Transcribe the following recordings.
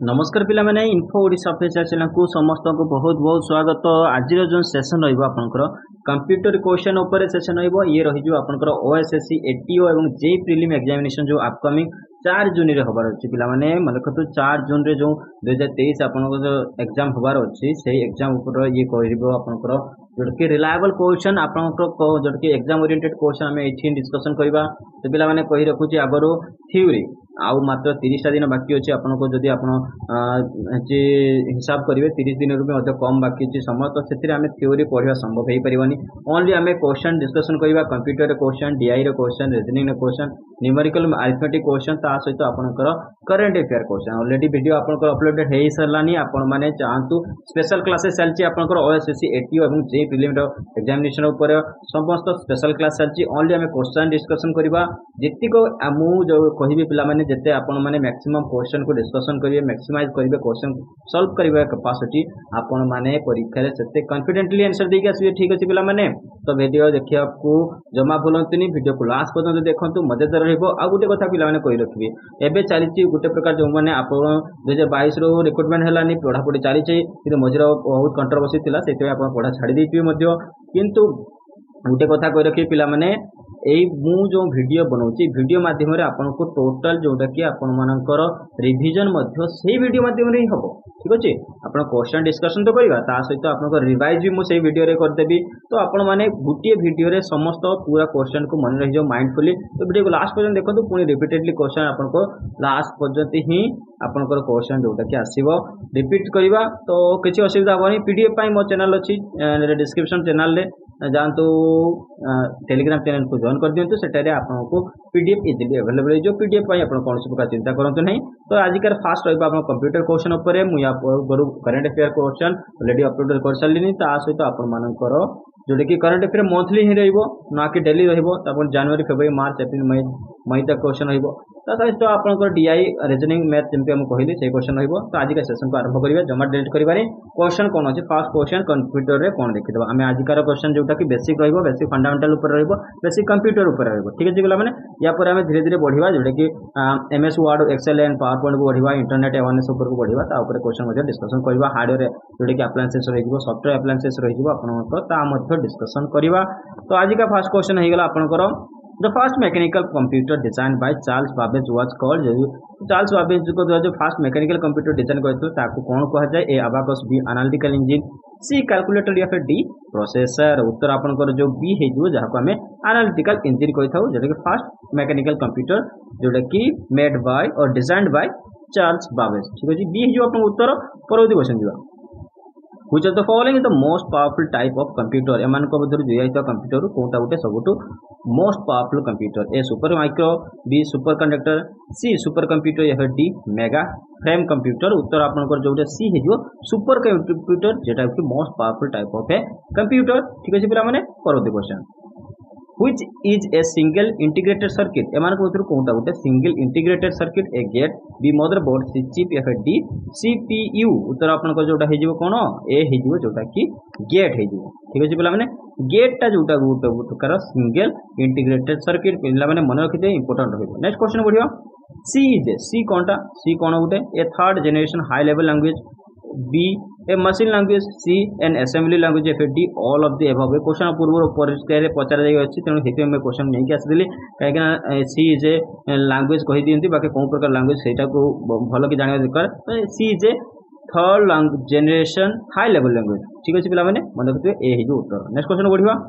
नमस्कार पिला माने इन्फो ओडिशा ऑफिशियल चैनल को समस्त को बहुत बहुत स्वागत। आज जो सेशन रहिबो आपनकर कंप्यूटर क्वेश्चन ऊपर सेशन रहिबो। ये रहि जो आपनकर ओएसएससी एटीओ एवं जेई प्रीलिम एग्जामिनेशन जो अपकमिंग 4 जून रे हबार अछि पिला माने मनकतो 4 जून रे जो 2023 आपनकर जो एग्जाम हबार अछि सेही एग्जाम ऊपर ये कहिबो आपनकर जोडके रिलायबल क्वेश्चन आपनकर जोडके एग्जाम ओरिएंटेड क्वेश्चन हमें एठी डिस्कशन करबा। तो पिला माने कहि रखुची आगरो थ्योरी आउ मात्र 30 दिन बाकी अच्छे आपको जदि आप हिसाब करेंगे 30 दिन रू भी कम बाकी अच्छे समय तो से थ्योरी पढ़ा संभव हो पारे। ओनली आम क्वेश्चन डिस्कसन करवा computer question DI question reasoning question numerical arithmetic question ता सहित आपंकर current affair question already video आपंकर अपलोडेड हो सारानी। आपण मैंने चाहतु स्पेशल क्लासेस चलती आपंकर ओएसएससी एटीओ और जेई प्रीलिम एग्जामिनेशन उपर समस्त स्पेशल क्लास चलती। ओनली आम क्वेश्चन डिस्कसन करवा जीक मुझे कहि पिला जिते आपण मैंने मैक्सिमम क्वेश्चन को डिस्कसन करेंगे मैक्सिमाइज करेंगे क्वेश्चन सॉल्व करने कैपेसिटी आपण मैंने परीक्षा से कॉन्फिडेंटली आंसर देके आसवे। ठीक अच्छे पिला माने तो वीडियो देखिए को जमा भूलतुनि वीडियो को लास्ट पर्यंत देखो मजेदार रहिबो। आ गोटे कथा पिला माने कहि रखिबे एबे चलीची गोटे प्रकार जो माने आपण 2022 रो रिक्रुटमेंट हलानी पढ़ापढ़ी चली कि मझे बहुत कंट्रोवर्सी थिला से आपण पढ़ा छाड़ी देथिबे मध्य। किंतु गोटे कथा कहि रखिए पिला माने मु जो वीडियो बनाऊँगी वीडियो माध्यम आपको टोटाल जोटा कि आपर रिविजन से वीडियो माध्यम ही हम ठीक अच्छे आप क्वेश्चन डिस्कसन तो करवा ता सहित आप रिवाइज भी मुझे वीडियो रे करदेवी। तो आपण मैंने गोटे वीडियो रे समस्त पूरा क्वेश्चन को मन रही माइंडफुली तो वीडियो को लास्ट पर्यंत देखो पुणी रिपीटेडली क्वेश्चन आपको लास्ट पर्यंत ही आपंकर क्वेश्चन जोटा कि आसो रिपीट करवा। तो किसी असुविधा हेनी पीडीएफ मो चैनल अच्छी डिस्क्रिप्शन चैनल रे जातु टेलीग्राम चैनल को जॉइन कर दिंतु सेटारे आपको पीडीएफ इजिली अवेलेबल जो पीडीएफ आप कौन प्रकार चिंता करूँ नहीं। तो आजिकार फास्ट रहा आप कंप्यूटर क्वेश्चन उपर मुझे current affair question already upload कर सारे ता सहित आपर जोटा कि करेन्ट अफेयर मंथली ही ना कि डेली जनवरी फेब्रुआरी मार्च एप्रिल मई तक क्वेश्चन सहित आपंकर डीआई रीजनिंग मैथ जमी आम कहली से क्वेश्चन तो आज का सेशन को आरंभ करिए जमा डिलीट करें क्वेश्चन कौन अच्छे फास्ट क्वेश्चन कंप्यूटर रे कौन देखिए आम आजिकार क्वेश्चन जोटा कि basic basic fundamental basic computer ठीक है पे या आम धीरे धीरे बढ़िया जोटा कि MS Word Excel and PowerPoint को बढ़िया इंटरनेट अवेयरनेस को बढ़िया क्वेश्चन डिस्कसन करवा हार्डवेयर जोटा कि अप्लायंसेस रही सॉफ्टवेयर अप्लायंसेस रही डिस्कसन करवा। तो आज का फास्ट क्वेश्चन होगा आपंकर the first mechanical computer design by Charles Babbage was called. Charles Babbage को जो फर्स्ट मैकेनिकल कंप्यूटर डिजाइन करते कौन कह जाए ए अबाकस बी एनालिटिकल इंजिन सी कैलकुलेटर या फिर डी प्रोसेसर। उत्तर आपंकर जो बी है जहाँ आम एनालिटिकल इंजिन कही था जोटा कि फर्स्ट मैकेनिकल कंप्यूटर जोटा कि मेड बाय और डिजाइंड बाय चार्ल्स बाबेज। ठीक है बी है आप उत्तर परवर्ती question Java which of the following is the most powerful type of computer एमान को मध्य दिया जाता कंप्यूटर कोटा गोटे सबुठु most powerful computer A super micro B super conductor C super computer या फिर डी मेगा फ्रेम कंप्यूटर। उत्तर आपनकर जोटे सी है जो सुपर कंप्यूटर जेटा कि most powerful type of a computer. ठीक है पिला माने परवर्ती question which is a single integrated circuit एमान को मध्य कोटा गोटे सिंगल इंटीग्रेटेड सर्किट ए गेट बी मदरबोर्ड सी चिप या फिर डी सीपीयू। उत्तर आपनकर जोटा हे जिवो कोन ए हे जिवो जोटा कि गेट हे जिवो। ठीक है पिला माने गेट टा जोटा गोटे प्रकार सिंगल इंटीग्रेटेड सर्किट पिला माने मन रखिते इंपोर्टेंट रहइबो। नेक्स्ट क्वेश्चन बढ़ियो सी इज सी कोनटा सी कोन गोटे A third generation high level language B A machine language C an assembly language F D all of the above. Question पूर्व परिचय पचार जाइए तेणु से मैं क्वेश्चन नहीं आसदी कहीं सी इज ए लैंग्वेज कही दिखती बाकी कौन प्रकार लैंग्वेज से भल कि जाना दरकार C is a third generation high level language. ठीक अच्छे पिला मन रखिए ए उत्तर। नेक्स्ट क्वेश्चन बढ़िया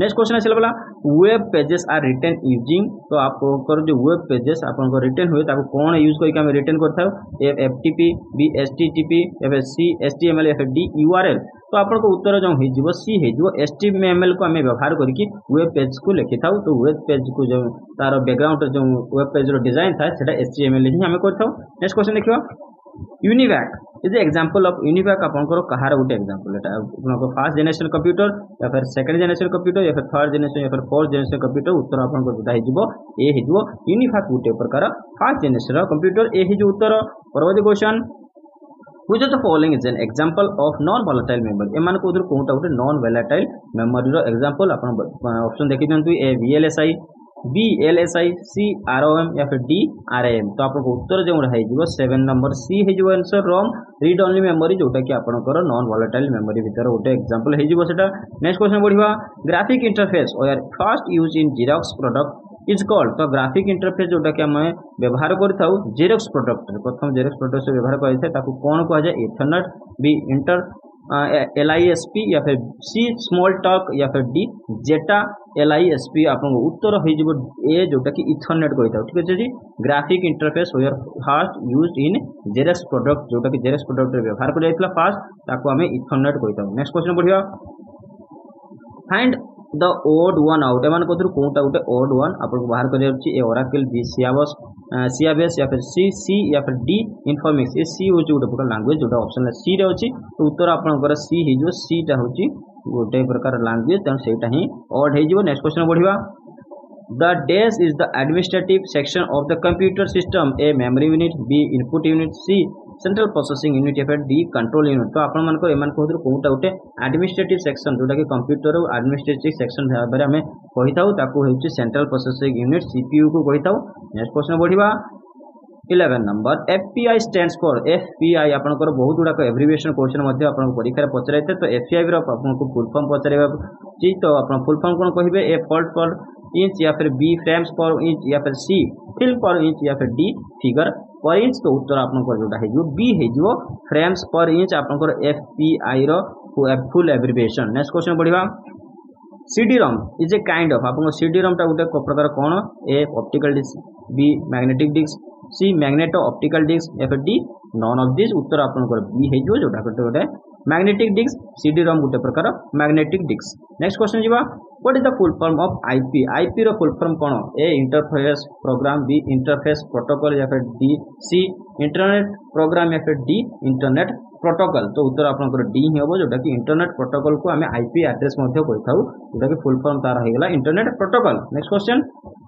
नेक्स्ट क्वेश्चन आसा बोला web pages are written using. तो आपको जो वेब पेजेस आपको रिटर्न हुए कौन यूज करके आम रिटर्न करता F T P B S T T P F C S T M L F D URL. तो आपको उत्तर जो हो सी हो एस टी एम एल को आम व्यवहार करके वेब पेज को लिखि था। तो वेब पेज को जो तार बैकग्राउंड जो वेब पेज डिजाइन था एस टी एम एल ही आम करता। नेक्स्ट क्वेश्चन देखिए UNIVAC is example of UNIVAC आपंकर कहार गोटे एग्जांपल एटा फर्स्ट जनरेशन कंप्यूटर या फिर सेकंड जनरेशन कंप्यूटर या फिर थर्ड जनरेशन या फिर फोर्थ जनरेशन कंप्यूटर। उत्तर आपंकर जोटा हो ए हो यूनिवैक गोटे प्रकार फर्स्ट जनरेशन कंप्यूटर ए हो उत्तर। परवर्ती question which of the following is an example of non volatile memory एमान को उधर कोटा गोटे non volatile memory रो एग्जांपल आपन ऑप्शन देखि दियंतु A VLSI B L S I, C R O M या फिर डी आर एम। तो आपको उत्तर जो हो 7 नंबर सी हो आंसर रोम रीड ओनली मेमोरी जोटा कि आपनकर नॉन वोलेटाइल मेमोरी भीतर गोटे एग्जांपल हो सेटा। नेक्स्ट क्वेश्चन बढ़िया graphic interface where first use in Xerox product is called. तो ग्राफिक इंटरफेस जोटा कि आम व्यवहार करथाउ जेरॉक्स प्रोडक्ट प्रथम जेरॉक्स प्रोडक्ट से व्यवहार करथाय ताकू कोन कह जाय इथरनेट, बी इंटर LISP या फिर सी स्मॉल टॉक या फिर डी जेटा LISP। आपको उत्तर हो ए जोटा कि इथरनेट कही ठीक अच्छे जी। Graphic interface where first use in Xerox product जोटा कि जेरॉक्स प्रोडक्ट व्यवहार कर फास्ट ताको आम इथरनेट कही। नेक्स्ट क्वेश्चन बढ़िया find the odd one out एम कौटा गोटे ओड वन आपको बाहर कर ओराकल, बी सियाबेस या फिर सी या फिर डी इनफॉर्मिक्स। ये सी हूँ गोटे प्रकार लैंग्वेज जोटा ऑप्शन सी रे अच्छी। तो उत्तर आपंकर सी हो सीटा हूँ गोटे प्रकार लैंग्वेज तेणु से ही ओड हो। नेक्स्ट क्वेश्चन बढ़िया द डेस is the administrative section of the computer system, A memory unit, B input unit, C central processing unit या फिर डी कंट्रोल यूनिट। तो आप कौटा गोटे एडमिनिस्ट्रेटिव सेक्शन जोटा कि कंप्यूटर एडमिनिस्ट्रेटिव सेक्शन भाव में आम कही था सेंट्रल प्रोसेसिंग यूनिट सीपीयू को कही था। नेक्स्ट क्वेश्चन बढ़िया 11 number FPI stands for. FPI आपनकर बहुत गुड़ाक एब्रिविएशन क्वेश्चन परीक्षा पचारे थे। तो FPI आपको फुल फॉर्म पचारे तो आप फुल फॉर्म कौन कहे ए फॉल्ट पर इंच या फिर बी फ्रेम्स पर इंच या फिर सी फिल्म पर इंच या फिर डी फिगर पर इंच। तो उत्तर आपनकर जोटा हो बी हो फ्रेम्स पर इंच आपनकर FPI रो फुल एब्रिविएशन। नेक्स्ट क्वेश्चन बढ़िया CD-ROM is a kind of आपको CD-ROM टा गोटे प्रकार कौन A optical disk, B magnetic disk, C magneto optical disk या फिर डी नॉन ऑफ दिस। उत्तर आपनकर बी हो जोटा गोटे मैग्नेटिक डिस्क। CD-ROM गोटे प्रकार मैग्नेटिक डिस्क। नेक्स्ट क्वेश्चन जीवा what is the full form of IP। IP रो फुल फॉर्म कौन A interface program, B interface protocol या फिर डी सी इंटरनेट प्रोग्राम या फिर डी इंटरनेट प्रोटोकॉल। तो उत्तर आपनकर डी ही हम जोटा कि इंटरनेट प्रोटोकॉल को आम IP एड्रेस कही था जोटा कि फुल फॉर्म तार होगा internet protocol. Next question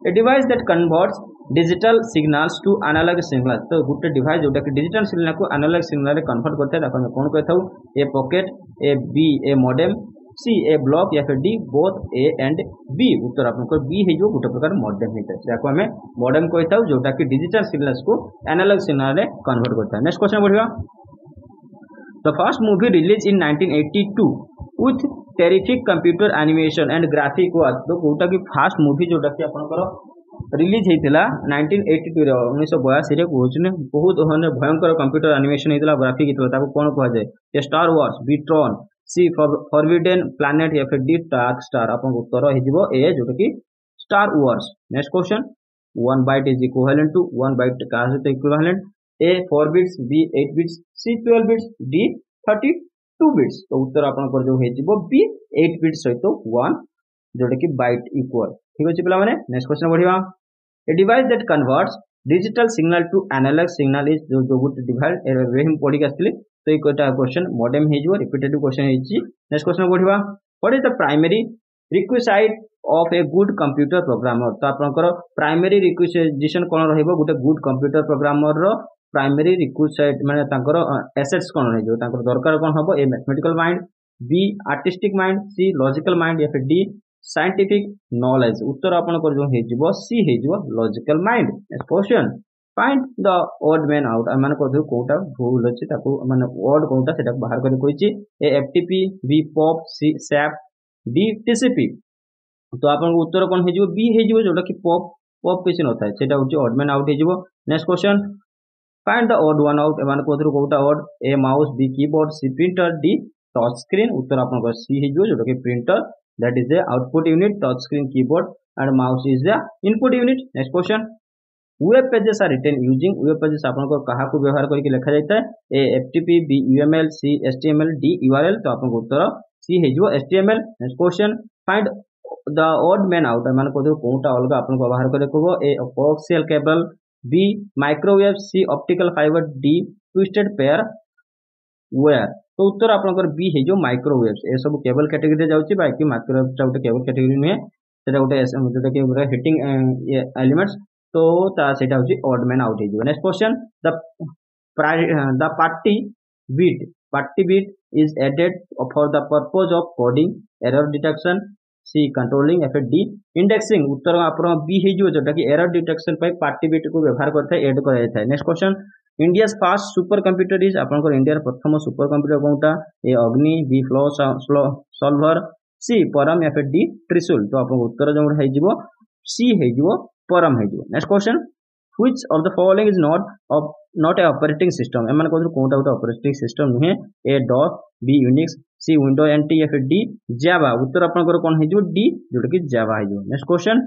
A device that converts digital signals to analogue signal. तो गोटे डिवाइस जोटा कि डिजिटल सिग्नल को एनालॉग सिग्नल में कन्वर्ट करता है ताको कौन कही था A packet, A B A modem, C A block या फिर D both A and B. उत्तर आपको बी हो गोटे प्रकार मॉडेम होता है जहाँ आम मॉडेम कही था जोटा कि डिजिटल सिग्नल्स को एनालॉग सिग्नल में कन्वर्ट करता है। नेक्स्ट क्वेश्चन बढ़िया the first movie release in 1982 with terrific computer animation and graphic was. तो गोटा कि फास्ट मूवी जोटा कि आपनकर रिलीज होता 1982 रे 1982 रे कहूँ बहुत भयंकर कंप्यूटर एनिमेशन होता ग्राफिक होता कौन कह जाए स्टार वार्स, बी ट्रॉन, सी फॉरबिडन प्लैनेट या फिर डी डार्क स्टार। आप उत्तर हो ए जोटा कि Star Wars. Next question 1 byte is equivalent to 1 byte क्या सहित equivalent A 4 bits, B 8 bits, C 12 bits, D 32 bits. तो उत्तर आपनकर जो हो बी 8 बिट्स सहित 1 जोटा कि बाइट इक्वल ठीक अच्छे पे। नेक्स्ट क्वेश्चन बढ़िया a device that converts digital signal to analogue signal is जो गोटे डिवाइस पढ़ी आसली। तो ये क्वेश्चन मॉडेम हो रिपीटेटिव क्वेश्चन होती। नेक्स्ट क्वेश्चन बढ़िया what is the primary requisite of a good computer programmer. तो आपनकर प्राइमरी रिक्विजिशन कौन रहिबो गोटे गुड कंप्यूटर प्रोग्रामर रो प्राइमरी रिक्विजिट माने तांकर एसेट्स कौन रहिबो तांकर दरकार कौन हबो A mathematical mind, B artistic mind, C logical mind या फिर डी साइंटिफिक नॉलेज। उत्तर आपनकर जो हेजिबो सी हेजिबो logical mind. Next question find the odd man out. आम कहूँ कौटा भूल अच्छे माने ऑड कौटा से बाहर कर कही ए FTP, बी पॉप, सी सैप, डी TCP। तो आप उत्तर कौन हो बी हो जोटा कि पॉप पॉप किसी न थाए सेटा होची ऑड मैन आउट हो। Next question find the odd one out एम कहूँ कौटा odd A mouse, B keyboard, C printer, D touch screen. उत्तर आप सी हो जोटा कि printer that is a output unit, touch screen keyboard and mouse is the input unit. Next question web pages are written using. Web pages आपको क्या व्यवहार करके लिखा जाता है A FTP, B UML, C HTML, D URL। तो आपको उत्तर सी हो HTML। Next question find the odd man out एम कहूँ कौटा अलग आपको व्यवहार कर A coaxial cable, B microwave, C optical fibre, D twisted pair wire. तो उत्तर आपंकर बी हो माइक्रोवेव। ये सब केबल कैटेगरी जाऊँगी बाकी माइक्रोवेव गोटे केबल कैटेगरी नुहे से गोटे जोटा कि हिटिंग एलिमेंट्स। तो सेटा हूँ ऑड मैन आउट हो। Next question the parity bit is added for the purpose of coding, error detection, C controlling या फिर डी इंडेक्सिंग उत्तर आपन बी हे जो जोटा कि एरर डिटेक्शन पे पार्टी बिट को व्यवहार करता है ऐड करा जाय। Next question India fast super computer is आपन इंडिया प्रथम सुपर कंप्यूटर कोनटा ए अग्नि बी फ्लो सॉल्वर सी परम या फिर डी त्रिशूल। तो आपन उत्तर जो हे जिवो सी हे जिवो परम हे जिवो। Next question which of the following is not a operating system एमान को कोनटा गोटे ऑपरेटिंग सिस्टम नुहे ए डॉस बी यूनिक्स सी विंडो एनटी या फिर डी जावा। उत्तर आपन कोन हे जिवो डी जोटा कि जावा हे जिवो। Next question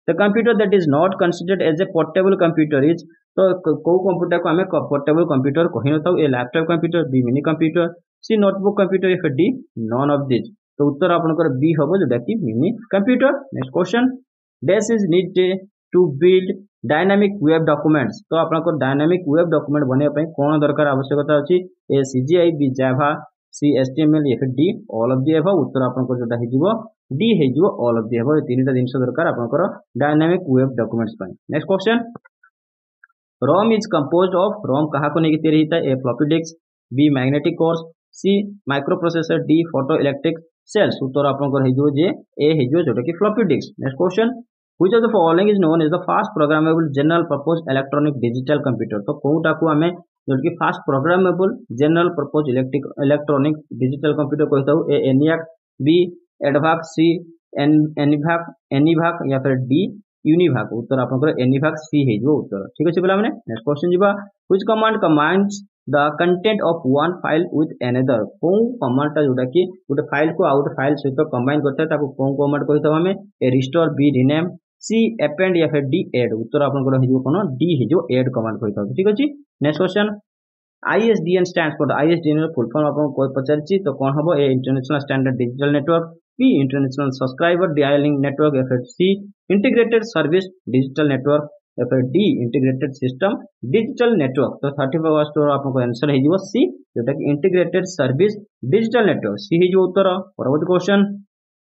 the computer that is not considered as a portable computer is. तो को कंप्यूटर को हमें पोर्टेबल कंप्यूटर कहि न थाउ A laptop computer B mini computer C notebook computer या फिर डी नॉन ऑफ दिस। तो उत्तर आपनकर बी हबो जोटा कि mini computer. Next question dash is needed to build dynamic web documents. तो आपनकर डायनामिक वेब डॉक्यूमेंट बने पई कोन दरकार आवश्यकता अछि A CGI B Java C HTML या फिर D all of the above. उत्तर आपनकर जोटा हे जिवो डी हे जिवो ऑल ऑफ द अबव। ए तीनटा जिंस दरकार आपनकर डायनामिक वेब डॉक्यूमेंट्स पई। Next question ROM is composed of ROM कहा को नेकी तैयारी होता है A floppy disk B magnetic cores C micro processor D photo electric cells. उत्तर आपनकर हे जो जे ए हे जो जोटा कि floppy disk. Next question which of the following is known as the fast programmable general purpose electronic digital computer. तो कोउटा को हमें जोटा कि first programmable general purpose electronic digital computer कहताउ A ENIAC B EDVAC C UNIVAC या फिर D यूनिभाक। उत्तर आपनकर एनिभाक सी हे जो उत्तर। ठीक अछि पिला माने नेक्स्ट क्वेश्चन जिबा which command combines the content of one file with another. को कमांडटा जोटा कि गोटे फाइल को आउट फाइल सहित कंबाइन करता है ताको को कमांड कहताउ हमें ए रिस्टोर बी रिनेम सी अपेंड या फिर डी एड। उत्तर आपनकर हे जो कोन डी हे जो एड कमांड कहताउ। ठीक अछि next question ISDN stands for ISDN full form आपन को पचारची तो कोन हबो A international standard digital network B international subscriber dialling network या फिर C integrated service digital network या फिर D integrated system digital network. तो 35 आपको आंसर है जो सी जोटा कि integrated service digital network C है जो उत्तर। परवर्ती question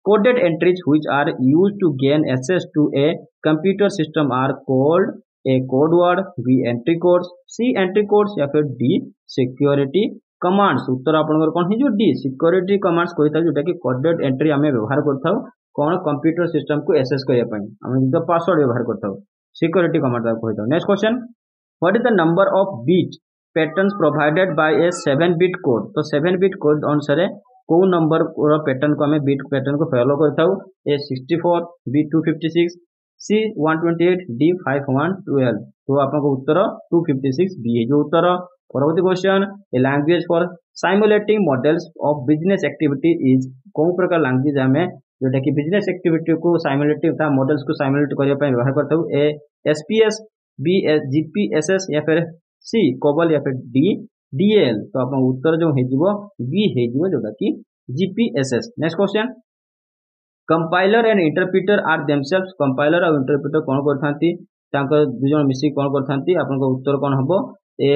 coded entries which are used to gain access to a computer system are called a code word b entry codes c entry codes या फिर d security commands। उत्तर आपनकर कोन है जो d security commands कहता जोटा कि coded entry हमें व्यवहार करथाउ कोन कंप्यूटर सिस्टम को एक्सेस करिया पई हमें जो पासवर्ड व्यवहार करथाउ security command कहता। Next question what is the number of bit patterns provided by A 7 bit code. तो 7 बिट कोड अनुसार को नंबर पैटर्न को हमें बिट पैटर्न को फॉलो करथाउ ए 64 बी 256 सी 128 डी 5112। तो आपको उत्तर 256 बी है जो उत्तर। परवर्ती question A language for simulating models of business activity is को प्रकार लैंग्वेज हमें जोटा कि बिजनेस एक्टिविटी को साइमुलेटिव था मॉडल्स को साइमुलेट करने पे व्यवहार करथाउ ए एसपीएस बी जीपीएसएस या फिर सी कोबल या फिर डी डीएल। तो आप उत्तर जो है बी है जोटा कि GPSS. Next question compiler and interpreter are themselves. Compiler और इंटरप्रिटर कौन करथांती तांको दुजन मिसी कौन करथांती आपन उत्तर कौन हबो ए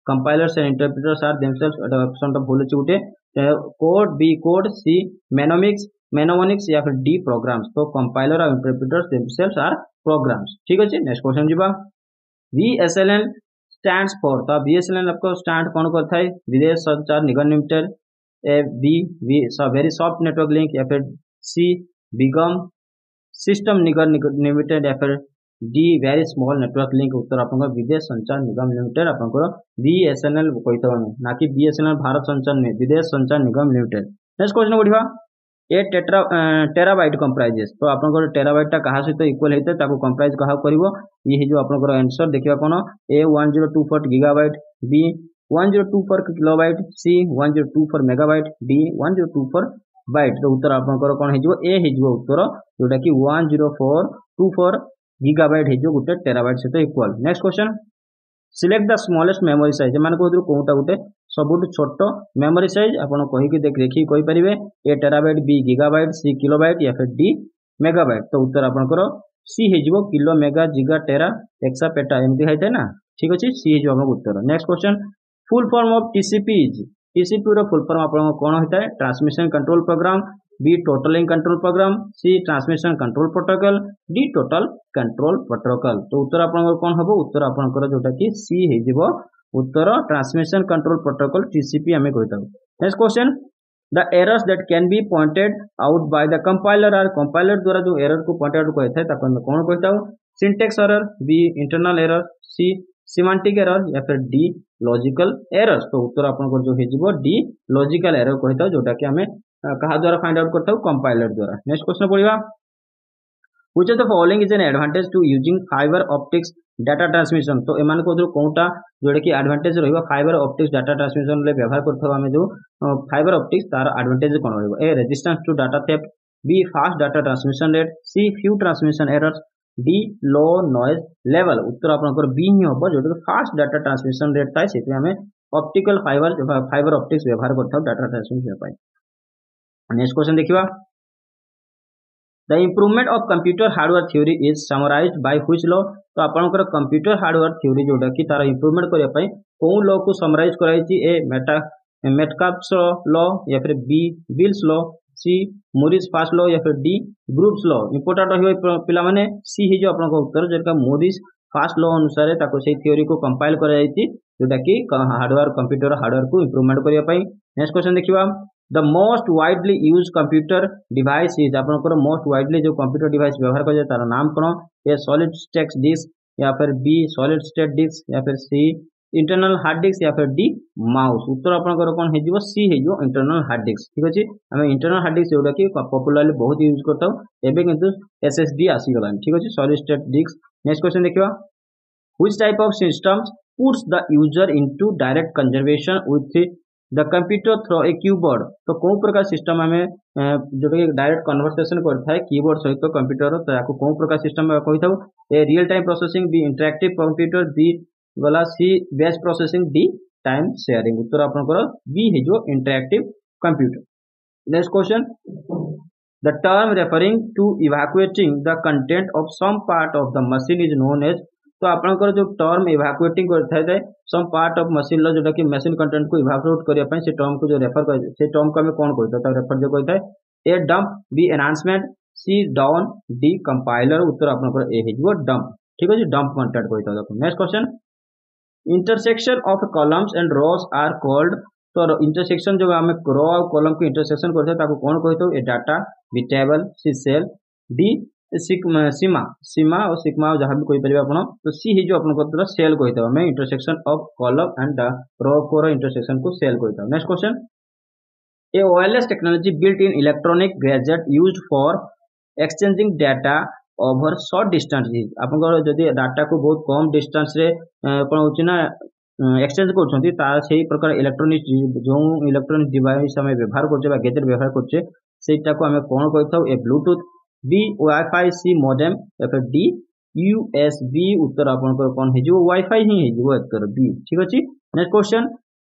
compilers and interpreters are themselves. Etah option टा भूल अछि उटे कोड बी कोड सी मेनोनिक्स या फिर डी प्रोग्राम्स। तो कंपाइलर और इंटरप्रिटर्स देमसेल्व्स आर प्रोग्राम्स। ठीक अछि नेक्स्ट क्वेश्चन जिबा VSLN स्टैंड्स फॉर। तो VSLN आपको स्टैंड कौन करता है Videsh Sanchar Nigam limited A B very soft network link या फिर सी बिगम सिस्टम निगम लिमिटेड या फिर D very small network link. उत्तर आपको विदेश संचार निगम लिमिटेड आपको VSNL कहता है ना कि BSNL भारत संचार विदेश Sanchar Nigam limited. Next question बढ़िया ए टेराबाइट कंप्राइजेस। तो आपन टेराबाइटा कहा सहित इक्वल होता है कंप्राइज कहा करिवो ये जो आपन आंसर देखिबा कोन ए 1024 गीगाबाइट बी 1024 किलोबाइट सी 1024 मेगाबाइट डी 1024 बाइट। तो उत्तर आपन कोन हे जो ए हे जो उत्तर जोटा कि 10424 गीगाबाइट हे जो गुटे टेराबाइट सहित equal. Next question select the smallest memory size मान को कोटा गुटे सबुठ छोट मेमोरी साइज आपन कहि देखि कहि परिबे ए टेराबाइट बी गीगाबाइट सी किलोबाइट या फिर डी मेगाबाइट। तो उत्तर आपनकर सी हे जिवो kilo mega giga tera exa peta एमती है ना। ठीक अछि सी हे जो हमर उत्तर। Next question full form of TCP is. TCP रो फुल फॉर्म आपन कोन होता है transmission control program B total link control program C transmission control protocol D total control protocol. तो उत्तर आपन कोन हबो उत्तर आपनकर जोटा कि सी हे जिवो उत्तर ट्रांसमिशन कंट्रोल प्रोटोकॉल टीसीपी हमें कहता हूं। Next question the errors that can be pointed out by the compiler are compiler द्वारा जो एरर को पॉइंट आउट करता है ताको हम कौन कहता हूं syntax error, B internal error, C semantic error या फिर डी लॉजिकल एरर्स। तो उत्तर आपन जो हेजिबो डी लॉजिकल एरर कहता जोटा कि हमें कहा द्वारा फाइंड आउट करता कंपाइलर द्वारा। नेक्स्ट क्वेश्चन पढ़िबा which of the following is an advantage to using fibre optics data transmission. तो एमान को कोनटा जोटा कि एडवांटेज रहइबा फाइबर ऑप्टिक्स डाटा ट्रांसमिशन ले व्यवहार करथवा हमें जो फाइबर ऑप्टिक्स तार एडवांटेज कोन रहइबो A resistance to data theft, B fast data transmission rate, C few transmission errors, D low noise level. उत्तर आपनकर बी ही होबो जोटा फास्ट डाटा ट्रांसमिशन रेट थाए सेति हमें ऑप्टिकल फाइबर ऑप्टिक्स व्यवहार करथवा डाटा ट्रांसमिशन पाई। नेक्स्ट क्वेश्चन देखिबा the improvement of computer hardware theory is summarised by which law. तो आपनकर कंप्यूटर हार्डवेयर थ्योरी जोटा कि तार इम्प्रूवमेंट करिया पई कोन लॉ को समराइज कराइछि ए मेटकाल्फ्स लॉ या फिर बी विल्स लॉ, सी मोरिस फास्ट लॉ या फिर डी ग्रुप्स लॉ। इंपोर्टेंट रहिबो पिला माने सी ही जो आपनकर उत्तर जेका मोरिस फास्ट लॉ अनुसार ताको सेही थ्योरी को कंपाइल करा जाइछि जोटा कि हार्डवेयर कंप्यूटर हार्डवेयर को इम्प्रूवमेंट करिया पई। नेक्स्ट क्वेश्चन देखिबा the most widely use computer device is आपनकर मोस्ट वाइडली जो कंप्यूटर डिवाइस व्यवहार कर तार नाम कोन ए सॉलिड स्टेट डिस्क या फिर बी सॉलिड स्टेट डिस्क या फिर सी इंटरनल हार्ड डिस्क या फिर डी माउस। उत्तर आपनकर कोन हेजिवो सी हेजिवो इंटरनल हार्ड डिस्क। ठीक अछि हमें इंटरनल हार्ड डिस्क जोटा कि पॉपुलरली बहुत यूज करता एबे किंतु एसएसडी आसी गलान। ठीक अछि solid state disk. Next question देखिबा which type of systems puts the user into direct conversation with the computer through a keyboard. तो कौन प्रकार सिस्टम हमें जो कि डायरेक्ट कन्वर्सेशन करता है कीबोर्ड सहित कंप्यूटर तो याको कौन प्रकार सिस्टम कहि थाउ A real time processing, B interactive computer, B वाला C batch processing, D time sharing. उत्तर आपनकर बी है जो interactive computer. Next question the term referring to evacuating the content of some part of the machine is known as. तो आपनकर जो term evacuating करता है सम पार्ट ऑफ मशीन लो जोटा कि मशीन कंटेंट को इवैक्यूएट करिया पई से टर्म को जो रेफर कर से टर्म को हमें कोन कहता है रेफर जो कहता है ए डंप, बी एनहांसमेंट, सी डाउन, डी कंपाइलर। उत्तर आपनकर ए हिजो डंप। ठीक है डंप कंटेंट कहता है। देखो next question intersection of columns and rows are called. तो इंटरसेक्शन जो हमें रो और कॉलम को इंटरसेक्शन करते हैं ताको कौन कहते हो ए डाटा, बी टेबल, सी सेल, डी सीमा सीमा और सिग्मा जहाँ भी कोई परिबा आपण तो सी ही जो अपन को सेल कहता हमें इंटरसेक्शन ऑफ कॉलम एंड रो को इंटरसेक्शन को सेल कहता। Next question a wireless technology built in electronic gadget used for exchanging data over short distance. आपनकर जदि डाटा को बहुत कम डिस्टेंस रे कोन होची ना एक्सचेंज करछंती ता सेही प्रकार इलेक्ट्रॉनिक जो इलेक्ट्रॉनिक डिवाइस हमें व्यवहार करछे बा गैजेट व्यवहार करछे सेटा को हमें कोन कहथौ ए ब्लूटूथ, बी वाईफाई, सी मॉडेम या फिर डी यूएसबी। उत्तर आपनकर कोन हे जो वाईफाई ही हे जो उत्तर बी। ठीक अछि next question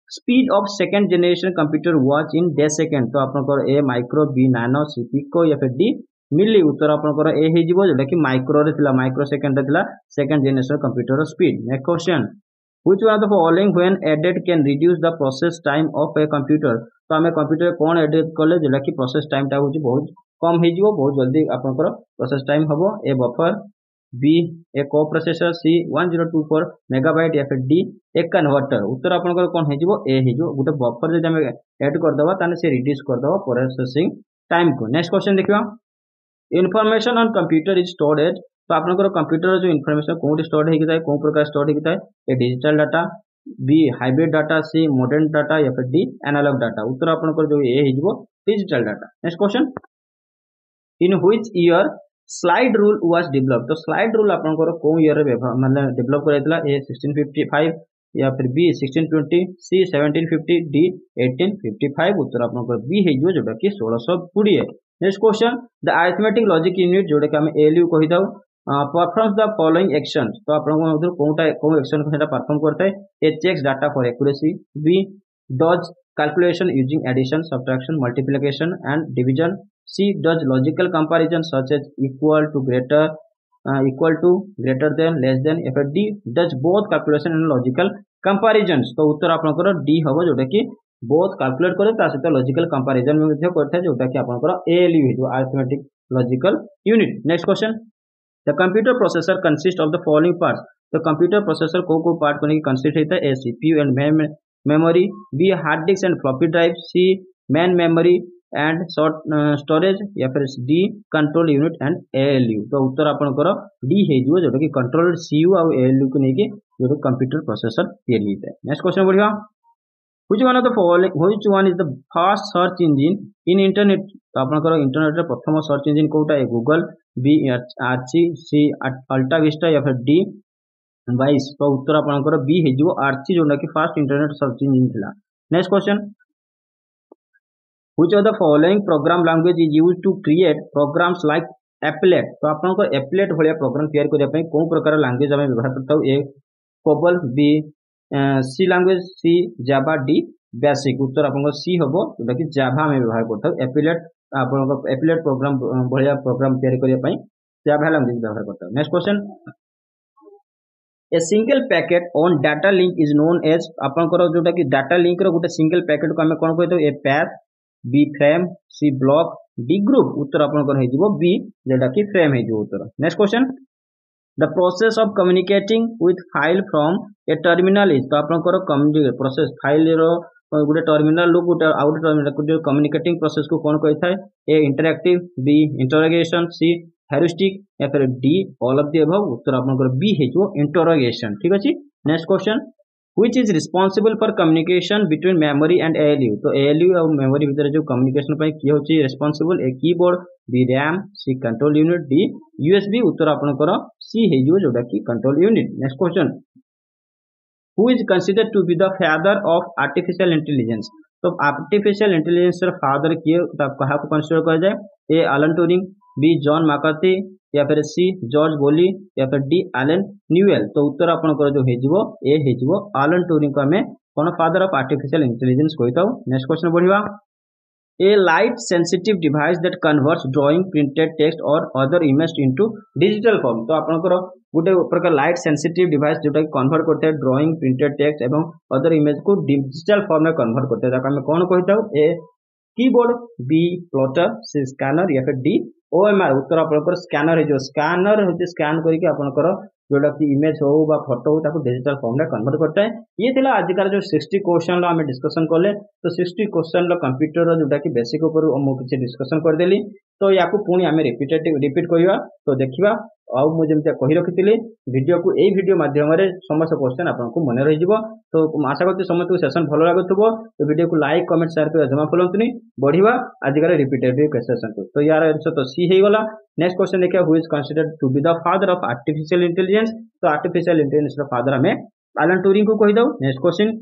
speed of second generation computer was in day second. तो आपनकर ए माइक्रो, बी नैनो, सी पिको या फिर डी मिली। उत्तर आपनकर ए हे जिवो जेटा कि माइक्रो रे थिला माइक्रो सेकंड रे थिला second generation computer speed. Next question which one of the following when added can reduce the process time of a computer. तो हमें कंप्यूटर कोन एडेड करले जेटा कि प्रोसेस टाइम टा होची बहुत कम हे जिवो बहुत जल्दी आपनकर प्रोसेस टाइम हबो ए बफर, बी ए को प्रोसेसर, सी 1024 मेगाबाइट या फिर डी एक कन्वर्टर। उत्तर आपनकर कोन हे जिवो ए हे जो गुटे बफर जे हमें ऐड कर दबा ताने से रिड्यूस कर दबा प्रोसेसिंग टाइम को। नेक्स्ट क्वेश्चन देखिबा information on computer is stored at. तो आपनकर कंप्यूटर जो इन्फॉर्मेशन कोन स्टोर्ड हे किताय कोन प्रकार स्टोर्ड हे किताय A digital data, B hybrid data, C modern data या फिर डी एनालॉग डाटा। उत्तर आपनकर जो ए हे जिवो digital data. Next question in which year slide rule was develop. तो स्लाइड रूल आपनकर कोन ईयर रे मतलब डेवलप कराइतला ए 1655 या फिर बी 1620, सी 1750, डी 1855। उत्तर आपनकर बी हे जो जोटा कि 1620। Next question the arithmetic logic unit जोटा कि हम एलयू कहि दाउ परफॉर्म्स द फॉलोइंग एक्शंस। तो आपन को कोनटा कोन एक्शन को सेटा परफॉर्म करता है A checks data for accuracy, B does calculation using addition, subtraction, multiplication and division, C does logical comparison such as equal to, greater than, less than, या फिर D does both calculation and logical comparisons। तो उत्तर आपनकर D हबो जोटा कि both calculate करे ता सहित logical comparison में मध्ये करथा जोटा कि आपनकर ALU हेतु arithmetic logical unit। Next question the computer processor consist of the following parts. तो कंप्यूटर प्रोसेसर को पार्ट कोने की कंसिस्ट होता है A CPU and memory, B hard disk and floppy drive, C main memory and short storage या फिर D control unit and ALU. तो उत्तर आपनकर डी हो जोटा कि कंट्रोल सीयू आ एएलयू को लेके जो कंप्यूटर प्रोसेसर तैयारी होता है। नेक्स्ट क्वेश्चन बढ़िया, which one of the following, which one is the fast search engine in internet? तो आपनकर इंटरनेट रे प्रथम सर्च इंजिन कोटा है गूगल, बी आर्ची, सी अल्टा विस्टा या फिर डी वाइस। तो उत्तर आपनकर बी हो आर्ची जोटा कि फास्ट इंटरनेट सर्च इंजिन थिला। Next question, which of the following program language is used to create programs like applet? तो आपनकर applet भलिया प्रोग्राम तैयार करिया पई कोन प्रकार लैंग्वेज हमें व्यवहार करता ए कोबल, बी सी लैंग्वेज, सी जावा, डी बेसिक। उत्तर आपन सी हबो जोटा कि जावा में व्यवहार करता एप्लेट। आपन एप्लेट प्रोग्राम बढ़िया प्रोग्राम तैयारी करिया पई जावा लैंग्वेज व्यवहार करता। Next question, a single packet on data link is known as. आपनकर जोटा कि डाटा लिंक रो गुटे सिंगल पैकेट को हमें कोन कहतो A path, B frame, C block, D group. उत्तर आपनकर हे जिवो बी जोटा कि फ्रेम हे जिवो उत्तर। Next question, the process of communicating with file from a terminal is। तो आपनकर प्रोसेस फाइल रो गुटे टर्मिनल लो गुटे आउट टर्मिनल गुटे कम्युनिकेटिंग प्रोसेस को कोन कहै थाए A interactive, B interrogation, C heuristic या फिर D all of the above. उत्तर आपनकर बी हे जो इंटरोगेशन। ठीक अछि। Next question, which is responsible for communication between memory and ALU? तो ALU और मेमोरी भीतर जो कम्युनिकेशन पे किए होची responsible A keyboard, B RAM, C control unit, D USB. उत्तर आपनकर सी हे जो जोटा कि control unit. Next question, who is considered to be the father of artificial intelligence? तो आर्टिफिशियल इंटेलिजेंस र फादर किए तब कहा को कंसीडर कर जाए A Alan Turing, B John McCarthy या फिर सी जॉर्ज बोली या फिर डी एलन न्यूएल। तो उत्तर आपनकर जो हेजिवो ए हेजिवो एलन ट्यूरिंग को हमें कोन फादर ऑफ आर्टिफिशियल इंटेलिजेंस कहताउ। नेक्स्ट क्वेश्चन बढ़िया, a light sensitive device that converts drawing, printed text और other image into digital form. तो आपनकर गोटे प्रकार लाइट सेंसिटिव डिवाइस जोटा कि कन्वर्ट करते हैं ड्राइंग, प्रिंटेड टेक्स्ट एवं अदर इमेज को डिजिटल फॉर्म में कन्वर्ट करते हैं ताकि कौन कहता हूँ ए कीबोर्ड, बी प्लॉटर, सी स्कैनर या फिर डी ओएमआर। उत्तर आपनकर स्कैनर है जो स्कैनर होती स्कैन करके आपनकर जोटा कि इमेज हो बा फोटो हो ताको डिजिटल फॉर्म में कन्वर्ट करता है। ये थिला आजिकार जो 60 क्वेश्चन ला हमें डिस्कशन करले। तो 60 क्वेश्चन ला कंप्यूटर जोटा कि बेसिक ऊपर मु किछि डिस्कशन कर देली। तो याकू पुणी हमें रिपीट करिवा। तो देखिबा आउ मु जेमते कहि रखितिली वीडियो को एई वीडियो माध्यम रे समस्त क्वेश्चन आपनको मन रहि जिवो। तो आशा करते समस्त को सेशन भलो लागुथबो। तो वीडियो को लाइक, कमेंट, शेयर कर जमा फलंतनी बढ़िवा आजिकार रिपीटेटिव सेशन को। तो यार आंसर तो सी हे गला। नेक्स्ट क्वेश्चन देखिए, who is considered to be the father of artificial intelligence? तो आर्टिफिशियल इंटेलिजेंस रा फादर हमें एलन ट्यूरिंग को कहि दो। Next question,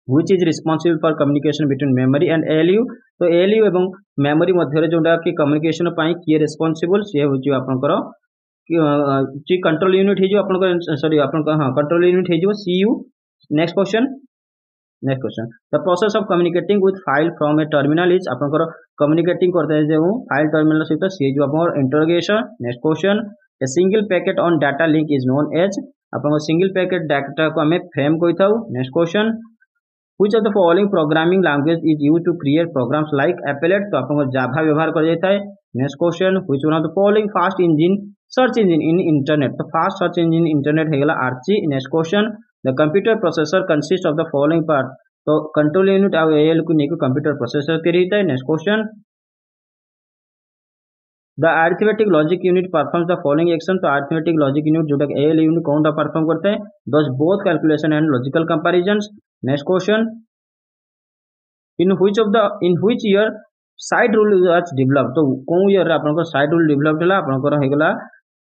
which is responsible for communication between memory and ALU? तो ALU एवं मेमोरी मध्य जोटा कि कम्युनिकेशन पाई किए रेस्पोंसिबल सी होची आपनकर जी कंट्रोल यूनिट हे जो आपनकर सॉरी आपनकर हां कंट्रोल यूनिट हे जो CU. Next question, the process of communicating with file from a terminal is आपनकर कम्युनिकेटिंग करते हैं जो फाइल टर्मिनल सहित सी जो आपनकर interrogation. Next question, a single packet on data link is known as आपनकर सिंगल पैकेट डाटा को हमें फ्रेम कहताउ। Next question, which of the following programming language is used to create programs like applet? तो आपको जावा व्यवहार कर जाता है। Next question, which one of the following fast engine search engine in internet? तो फास्ट सर्च इंजिन इंटरनेट हेगला Archie. Next question, the computer processor consist of the following part? तो control unit और एएल को लेकर computer processor के रहता है। Next question, the arithmetic logic unit performs the following action? तो अरिथमेटिक लॉजिक यूनिट जोटा एएल यूनिट कौन सा परफॉर्म करता है? Does both calculation and logical comparisons. Next question, in which year side rule was developed? तो कौन year रे आपनकर साइड रूल डेवलप्ड हला? आपनकर हेगला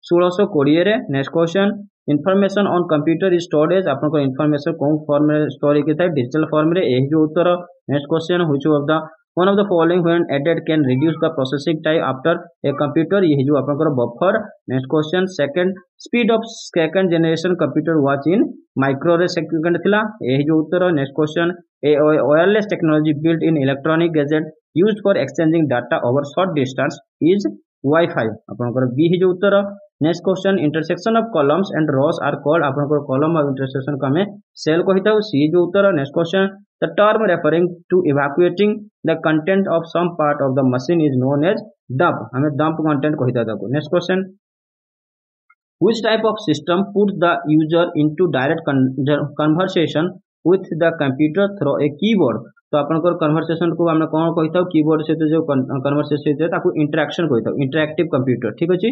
1620 रे। Next question, information on computer is stored as? आपनकर इनफॉरमेशन कौन फॉर्म में स्टोर होके था? डिजिटल फॉर्म रे। एही जो उत्तर। Next question, which of the one of the following when added can reduce the processing time after a computer? ये जो आपनकर buffer. Next question, second speed of second generation computer was in micro रे second थिला। यही जो उत्तर। Next question, a wireless technology built in electronic gadget used for exchanging data over short distance is wifi. आपनकर B ही जो उत्तर। Next question, intersection of columns and rows are called? आपनकर कॉलम और इंटरसेक्शन को हमें सेल कहिताउ। C जो उत्तर। Next question, the term referring to evacuating the content of some part of the machine is known as dump? हमें dump content कहिता ताको। Next question, which type of system puts the user into direct conversation with the computer through a keyboard? तो आपनकर conversation को आम कौन कही keyboard सहित जो कन्वर्सेशन होता है ताकू इंटरेक्शन कही इंटरेक्टिव कंप्यूटर ठीक अच्छे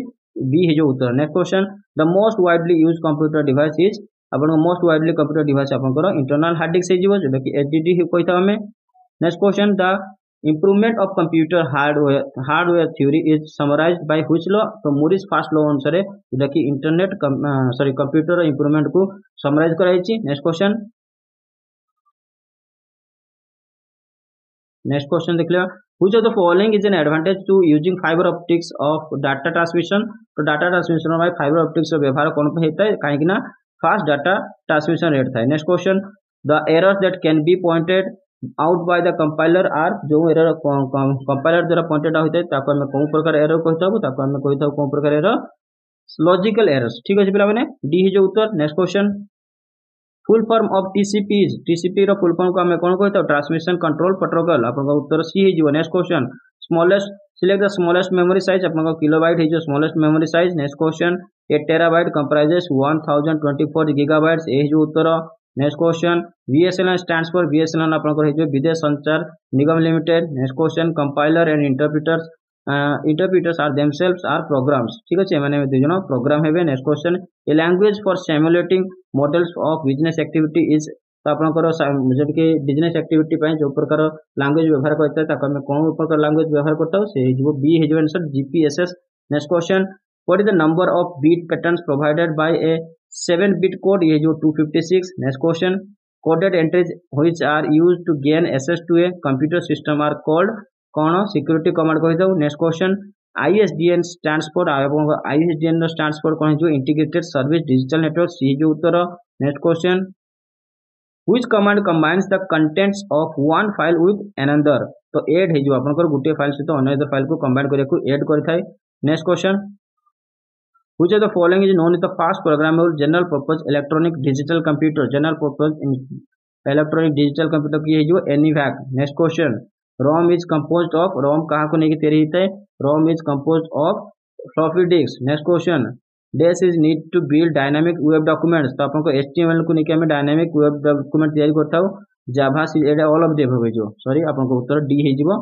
बी है जो उत्तर। Next question the most widely use computer device is आपन मोस्ट वाइडली कंप्यूटर डिवाइस आपनकर इंटरनल हार्ड डिस्क हो जोटा कि एचडीडी कही था आम। Next question the improvement of computer hardware theory is summarised by which law तो मूरिस फर्स्ट लॉ अनुसार जोटा कि इंटरनेट सॉरी कंप्यूटर इम्प्रूवमेंट को समराइज कराई। नेक्स्ट क्वेश्चन देख लिया which of the following is an advantage to using fiber optics of data transmission तो data transmission में फाइबर ऑप्टिक्स व्यवहार कौन पे होता है कहीं ना फास्ट डाटा ट्रांसमिशन रेट था। Next question the errors that can be pointed out by the compiler are जो एरर कंपाइलर द्वारा पॉइंटेड होता है ताको हम कोन प्रकार एरर कहता हूं ताको हम कहता हूं कोन प्रकार एरर लॉजिकल एरर्स ठीक अछि पिला माने डी है जो उत्तर। Next question full form of TCP रो फुल फॉर्म को हमें कौन कहता ट्रांसमिशन कंट्रोल प्रोटोकॉल आपन उत्तर सी है जो। Next question smallest select the smallest memory size आपन किलोबाइट है जो smallest memory size. Next question a terabyte comprises 1024 gigabytes A जो उत्तर। Next question VSNL stands for VSNL आपन है जो Videsh Sanchar Nigam limited. Next question compiler and interpreters are themselves are programs ठीक अच्छे माने दु जन प्रोग्राम हेबे। Next question A language for simulating models of business activity is तो आपनकर जब कि बिजनेस एक्टिविटी पय जो प्रकार लैंग्वेज व्यवहार करता है ताको हम कोन प्रकार लैंग्वेज व्यवहार करता हूं से जो बी है जो answer GPSS। Next question what is the number of bit patterns provided by a 7-bit code ये जो 256। Next question coded entries which are used to gain access to a computer system are called कौन security command कहि दो। Next question ISDN stands for ISDN stands for कौन जो integrated service digital network C जो उत्तर। Next question which command combines the contents of one file with another तो add है जो आपनकर गुटे फाइल सहित अन्य फाइल को कंबाइन करने को ऐड करथाय। Next question which of the following is known as the fast programmable general purpose electronic digital computer general purpose electronic digital computer की है जो ENIAC। Next question ROM is composed of ROM कहाँ को नहीं तैयारी होता है ROM is composed of floppy disk. Next question this is need to build dynamic web documents तो आपको HTML को नहीं हमें डायनामिक वेब डॉक्यूमेंट तैयारी करता हूं जावा एटा ऑल ऑफ डेव हो जो सॉरी आपको उत्तर डी है जो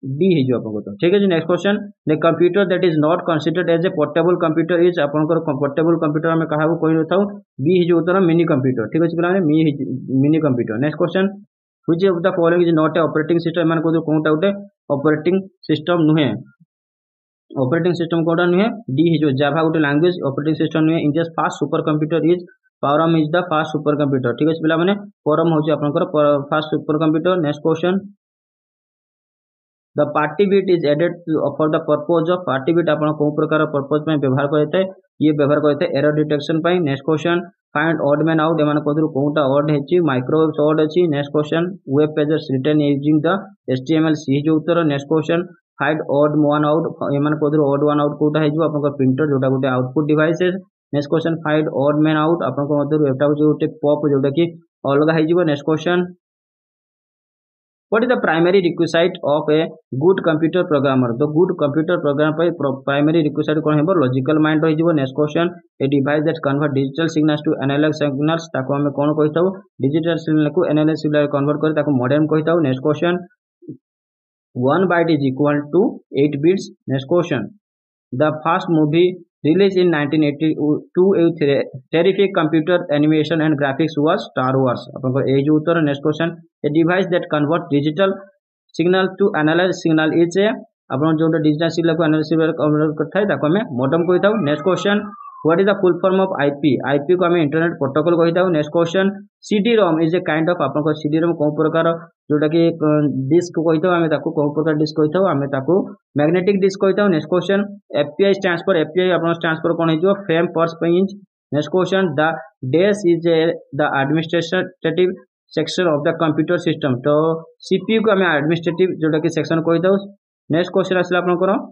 डी है जो आपको उत्तर ठीक है जी। Next question the computer that is not considered as a portable computer is आपनकर पोर्टेबल कंप्यूटर में कहा को कोई रहता बी है जो उत्तर मिनी कंप्यूटर ठीक है पिला mini computer. Next question which of the following is not a operating system मान को कोनटा उठे ऑपरेटिंग सिस्टम नुहे ऑपरेटिंग सिस्टम कोडा नुहे डी है जो जावा गोटे लैंग्वेज ऑपरेटिंग सिस्टम नुहे India's fast super computer is Param is the fast super computer ठीक है पिला माने परम होची आपनकर fast super computer. Next question the parity bit is added for the purpose of party bit आपन को प्रकार पर्पज में व्यवहार करते ये व्यवहार करते एरर डिटेक्शन पाई। Next question find odd man out एमान कोदरु कोनटा ऑड हेची माइक्रोवेव्स ऑड अछि। Next question web pages written using the HTML सी जो उत्तर। Next question find odd one out एमान कोदरु ऑड वन आउट कोटा हे जो आपन प्रिंटर जोटा गोटे output devices. Next question find odd man out आपन को मधुर एटा जो गोटे पॉप जोटा कि अलगा हे जो। Next question what is the primary requisite of a good computer programmer तो good computer program primary requisite कौन है लॉजिकल माइंड रही जो। Next question A device that convert digital signals to analogue signals ताको हमें कौन कहिता डिजिटल सिग्नल को एनालॉग सिग्नल कन्वर्ट कर ताको मॉडेम कहिता। Next question 1 byte is equal to 8 bits। Next question the first movie release in 1982 with terrific computer animation and graphics was Star Wars आपन ए जो उत्तर। Next question A device that convert digital signal to analogue signal is ए आपन जो digital signal को analogue signal convert करथाय ताको हमें मॉडेम कहिता। Next question what is the full form of IP को हमें इंटरनेट प्रोटोकॉल कहिता। Next question CD-ROM is a kind of आपन CD-ROM को प्रकार जोटा कि डिस्क कहिता हमें ताको को प्रकार डिस्क कहिता हमें ताको मैग्नेटिक डिस्क कहिता। Next question FPI stands for FPI आपन स्टैंड्स फॉर कोन हिजो frame per inch. Next question the DAS is the administrative section of the computer system तो CPU को हमें एडमिनिस्ट्रेटिव जोटा कि सेक्शन कहिता। नेक्स्ट क्वेश्चन आसला आपन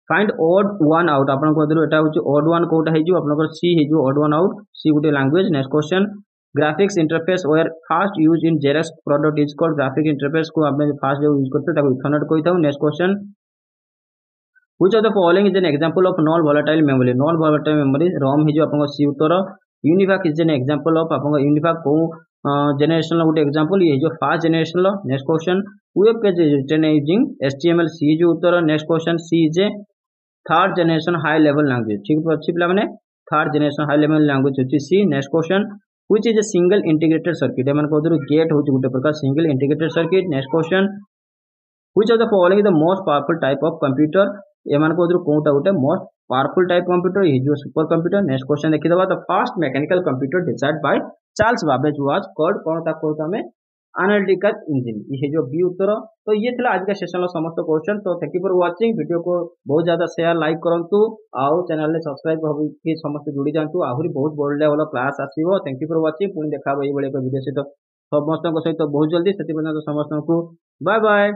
फाइंड ऑड वन आउट आपन को एटा होची ऑड वन कोटा हे जो आपन सी हे जो ऑड वन आउट सी गुटे language. Next question graphics interface where first use in Xerox product is called graphic interface को आपने फास्ट जो यूज करते ताको इथरनेट कहिता। Next question which of the following is an example of non volatile memory non volatile memory ROM हे जो आपन सी उत्तर। UNIVAC is an example of आपन यूनिवाक को जनरेशन गोटे एग्जांपल ये जो first generation next question web page written using HTML सी जो उत्तर next question C is a third generation high level language ठीक अच्छी पे मैंने third generation high level language होची सी next question which is a single integrated circuit एमन को गेट होची गोटे प्रकार single integrated circuit next question which of the following the most powerful type of computer एमन को कोटा गोटे मोस्ट पावरफुल टाइप कंप्यूटर ये जो सुपर कंप्यूटर नेक्स्ट क्वेश्चन देखि दबा the first mechanical computer designed by Charles Babbage was called कौन ता कहता हमें एनालिटिकल इंजन ये जो बी उत्तर तो ये थिला आज का सेशन समस्त क्वेश्चन तो thank you for watching video को बहुत ज्यादा शेयर लाइक करंतु आउ चैनल ने सब्सक्राइब होके समस्त जुड़ी जांतु आहुरी बहुत बड़ लेवल क्लास आसीबो थैंक यू फॉर वाचिंग पुणी देखा ये बळे वीडियो सहित समस्त सहित बहुत जल्दी से समस्त को बाय बाय।